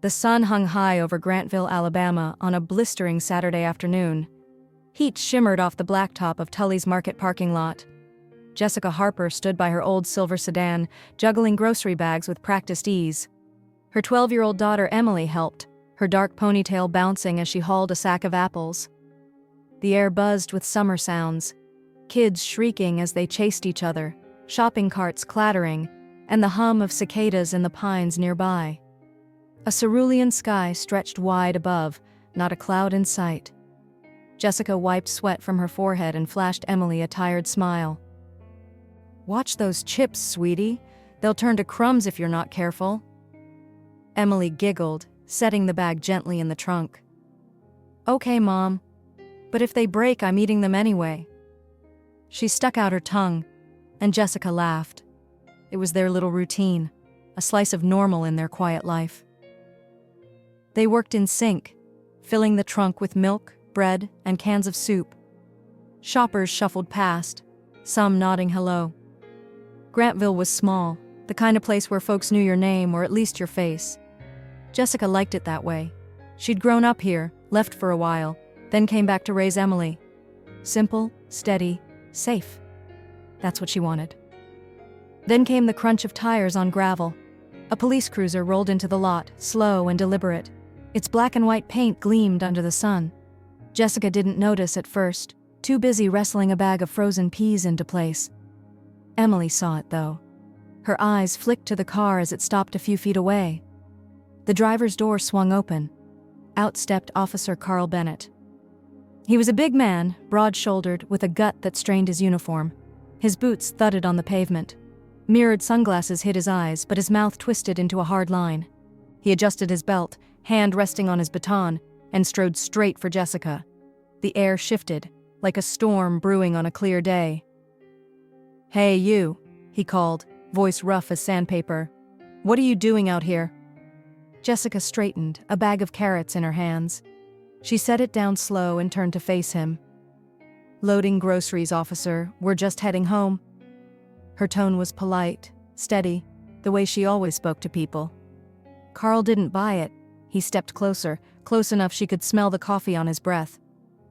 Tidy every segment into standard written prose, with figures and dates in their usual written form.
The sun hung high over Grantville, Alabama on a blistering Saturday afternoon. Heat shimmered off the blacktop of Tully's Market parking lot. Jessica Harper stood by her old silver sedan, juggling grocery bags with practiced ease. Her 12-year-old daughter Emily helped, her dark ponytail bouncing as she hauled a sack of apples. The air buzzed with summer sounds, kids shrieking as they chased each other, shopping carts clattering, and the hum of cicadas in the pines nearby. A cerulean sky stretched wide above, not a cloud in sight. Jessica wiped sweat from her forehead and flashed Emily a tired smile. "Watch those chips, sweetie. They'll turn to crumbs if you're not careful." Emily giggled, setting the bag gently in the trunk. "Okay, Mom. But if they break, I'm eating them anyway." She stuck out her tongue, and Jessica laughed. It was their little routine, a slice of normal in their quiet life. They worked in sync, filling the trunk with milk, bread, and cans of soup. Shoppers shuffled past, some nodding hello. Grantville was small, the kind of place where folks knew your name or at least your face. Jessica liked it that way. She'd grown up here, left for a while, then came back to raise Emily. Simple, steady, safe. That's what she wanted. Then came the crunch of tires on gravel. A police cruiser rolled into the lot, slow and deliberate. Its black and white paint gleamed under the sun. Jessica didn't notice at first, too busy wrestling a bag of frozen peas into place. Emily saw it, though. Her eyes flicked to the car as it stopped a few feet away. The driver's door swung open. Out stepped Officer Carl Bennett. He was a big man, broad-shouldered, with a gut that strained his uniform. His boots thudded on the pavement. Mirrored sunglasses hid his eyes, but his mouth twisted into a hard line. He adjusted his belt, hand resting on his baton, and strode straight for Jessica. The air shifted, like a storm brewing on a clear day. "Hey, you," he called, voice rough as sandpaper. "What are you doing out here?" Jessica straightened, a bag of carrots in her hands. She set it down slow and turned to face him. "Loading groceries, officer. We're just heading home." Her tone was polite, steady, the way she always spoke to people. Carl didn't buy it. He stepped closer, close enough she could smell the coffee on his breath.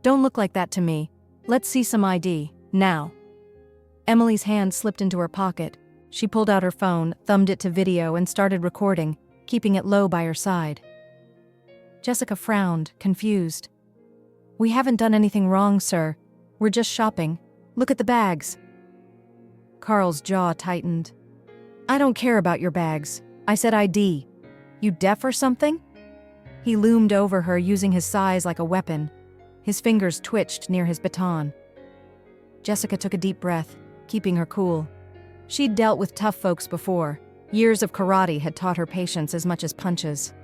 "Don't look like that to me. Let's see some ID, now." Emily's hand slipped into her pocket. She pulled out her phone, thumbed it to video, and started recording, keeping it low by her side. Jessica frowned, confused. "We haven't done anything wrong, sir. We're just shopping. Look at the bags." Carl's jaw tightened. "I don't care about your bags. I said ID. You deaf or something?" He loomed over her, using his size like a weapon. His fingers twitched near his baton. Jessica took a deep breath, keeping her cool. She'd dealt with tough folks before. Years of karate had taught her patience as much as punches.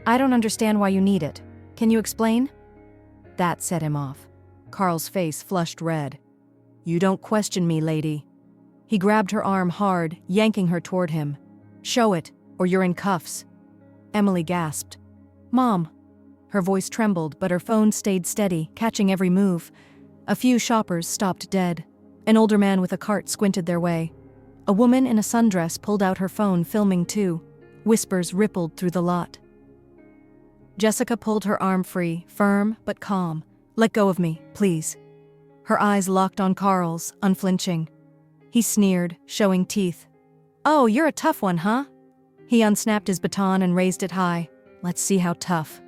"I don't understand why you need it. Can you explain?" That set him off. Carl's face flushed red. "You don't question me, lady." He grabbed her arm hard, yanking her toward him. "Show it, or you're in cuffs." Emily gasped. "Mom." Her voice trembled, but her phone stayed steady, catching every move. A few shoppers stopped dead. An older man with a cart squinted their way. A woman in a sundress pulled out her phone, filming too. Whispers rippled through the lot. Jessica pulled her arm free, firm but calm. "Let go of me, please." Her eyes locked on Carl's, unflinching. He sneered, showing teeth. "Oh, you're a tough one, huh?" He unsnapped his baton and raised it high. "Let's see how tough."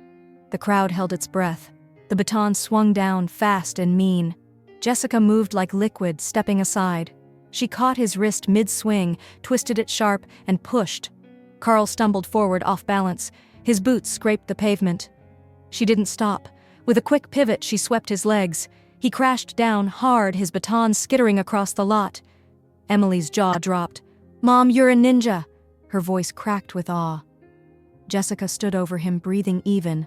The crowd held its breath. The baton swung down, fast and mean. Jessica moved like liquid, stepping aside. She caught his wrist mid-swing, twisted it sharp, and pushed. Carl stumbled forward off balance. His boots scraped the pavement. She didn't stop. With a quick pivot, she swept his legs. He crashed down hard, his baton skittering across the lot. Emily's jaw dropped. "Mom, you're a ninja!" Her voice cracked with awe. Jessica stood over him, breathing even.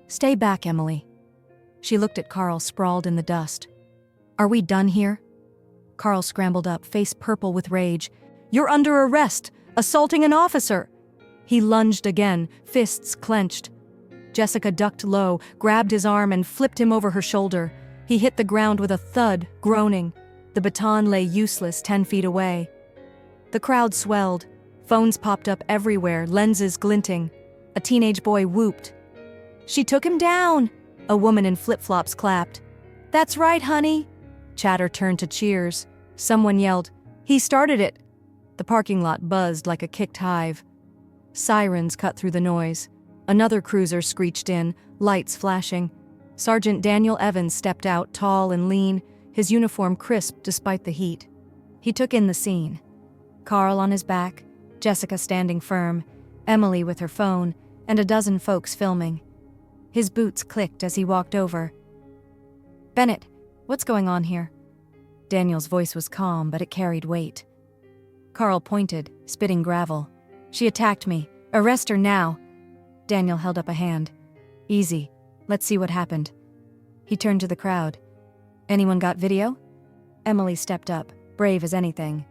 "Stay back, Emily." She looked at Carl, sprawled in the dust. "Are we done here?" Carl scrambled up, face purple with rage. "You're under arrest! Assaulting an officer!" He lunged again, fists clenched. Jessica ducked low, grabbed his arm, and flipped him over her shoulder. He hit the ground with a thud, groaning. The baton lay useless 10 feet away. The crowd swelled. Phones popped up everywhere, lenses glinting. A teenage boy whooped. "She took him down!" A woman in flip-flops clapped. "That's right, honey!" Chatter turned to cheers. Someone yelled, "He started it!" The parking lot buzzed like a kicked hive. Sirens cut through the noise. Another cruiser screeched in, lights flashing. Sergeant Daniel Evans stepped out, tall and lean, his uniform crisp despite the heat. He took in the scene. Carl on his back, Jessica standing firm, Emily with her phone, and a dozen folks filming. His boots clicked as he walked over. "Bennett, what's going on here?" Daniel's voice was calm, but it carried weight. Carl pointed, spitting gravel. "She attacked me. Arrest her now." Daniel held up a hand. "Easy. Let's see what happened." He turned to the crowd. "Anyone got video?" Emily stepped up, brave as anything.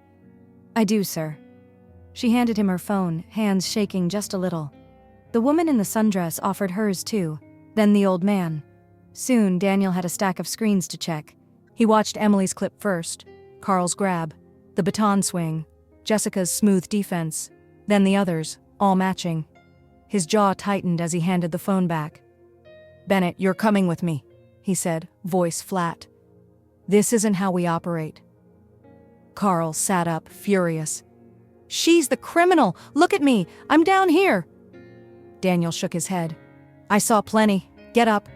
"I do, sir." She handed him her phone, hands shaking just a little. The woman in the sundress offered hers too, then the old man. Soon, Daniel had a stack of screens to check. He watched Emily's clip first, Carl's grab, the baton swing, Jessica's smooth defense, then the others, all matching. His jaw tightened as he handed the phone back. "Bennett, you're coming with me," he said, voice flat. "This isn't how we operate." Carl sat up, furious. "She's the criminal! Look at me! I'm down here!" Daniel shook his head. "I saw plenty. Get up."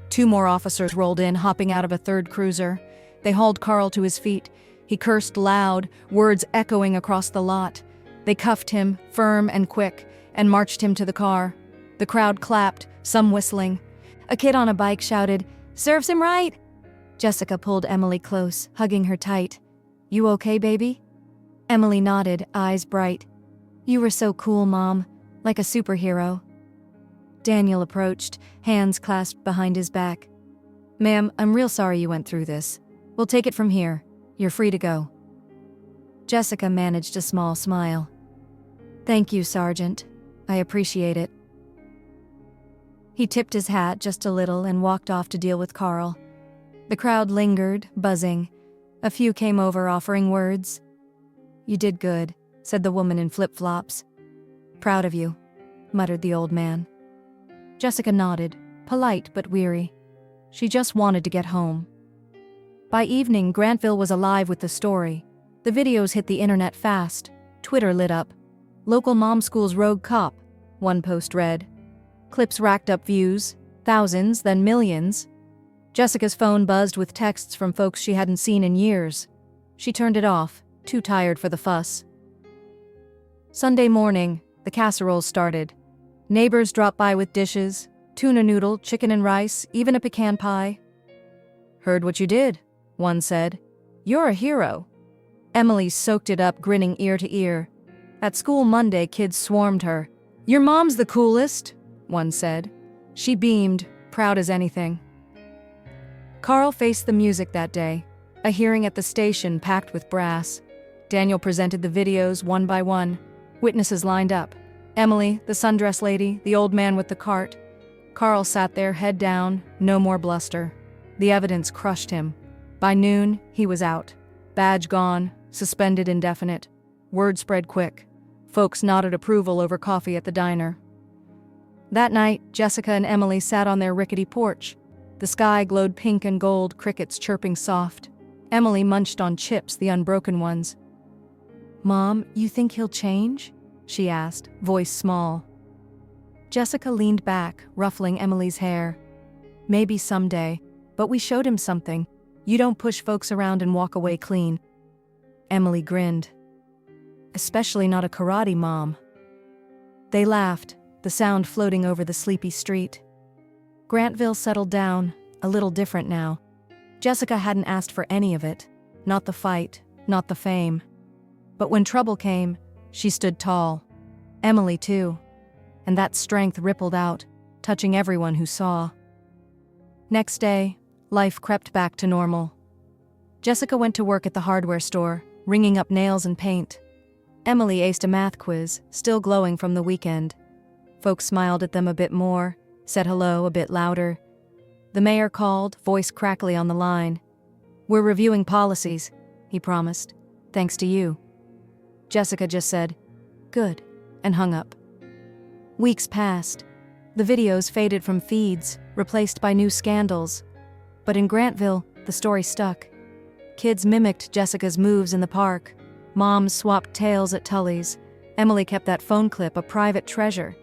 2 more officers rolled in, hopping out of a third cruiser. They hauled Carl to his feet. He cursed loud, words echoing across the lot. They cuffed him, firm and quick, and marched him to the car. The crowd clapped, some whistling. A kid on a bike shouted, "Serves him right!" Jessica pulled Emily close, hugging her tight. "You okay, baby?" Emily nodded, eyes bright. "You were so cool, Mom, like a superhero." Daniel approached, hands clasped behind his back. "Ma'am, I'm real sorry you went through this. We'll take it from here. You're free to go." Jessica managed a small smile. "Thank you, Sergeant. I appreciate it." He tipped his hat just a little and walked off to deal with Carl. The crowd lingered, buzzing. A few came over offering words. "You did good," said the woman in flip-flops. "Proud of you," muttered the old man. Jessica nodded, polite but weary. She just wanted to get home. By evening, Grantville was alive with the story. The videos hit the internet fast. Twitter lit up. "Local mom school's rogue cop," one post read. Clips racked up views, thousands, then millions. Jessica's phone buzzed with texts from folks she hadn't seen in years. She turned it off, too tired for the fuss. Sunday morning, the casseroles started. Neighbors dropped by with dishes, tuna noodle, chicken and rice, even a pecan pie. "Heard what you did," one said. "You're a hero." Emily soaked it up, grinning ear to ear. At school Monday, kids swarmed her. "Your mom's the coolest," one said. She beamed, proud as anything. Carl faced the music that day, a hearing at the station packed with brass. Daniel presented the videos one by one. Witnesses lined up. Emily, the sundress lady, the old man with the cart. Carl sat there, head down, no more bluster. The evidence crushed him. By noon, he was out. Badge gone, suspended indefinite. Word spread quick. Folks nodded approval over coffee at the diner. That night, Jessica and Emily sat on their rickety porch. The sky glowed pink and gold, crickets chirping soft. Emily munched on chips, the unbroken ones. "Mom, you think he'll change?" she asked, voice small. Jessica leaned back, ruffling Emily's hair. "Maybe someday, but we showed him something. You don't push folks around and walk away clean." Emily grinned. "Especially not a karate mom." They laughed, the sound floating over the sleepy street. Grantville settled down, a little different now. Jessica hadn't asked for any of it, not the fight, not the fame. But when trouble came, she stood tall. Emily too. And that strength rippled out, touching everyone who saw. Next day, life crept back to normal. Jessica went to work at the hardware store, ringing up nails and paint. Emily aced a math quiz, still glowing from the weekend. Folks smiled at them a bit more, said hello a bit louder. The mayor called, voice crackly on the line. "We're reviewing policies," he promised. "Thanks to you." Jessica just said, "Good," and hung up. Weeks passed. The videos faded from feeds, replaced by new scandals. But in Grantville, the story stuck. Kids mimicked Jessica's moves in the park. Moms swapped tales at Tully's. Emily kept that phone clip a private treasure.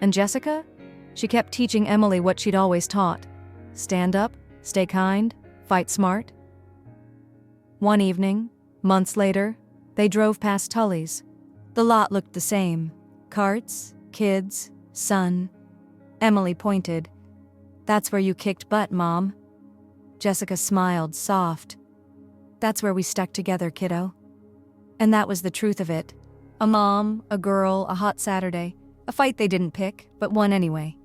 And Jessica? She kept teaching Emily what she'd always taught. Stand up, stay kind, fight smart. One evening, months later, they drove past Tully's. The lot looked the same. Carts, kids, sun. Emily pointed. "That's where you kicked butt, Mom." Jessica smiled, soft. "That's where we stuck together, kiddo." And that was the truth of it. A mom, a girl, a hot Saturday. A fight they didn't pick, but won anyway.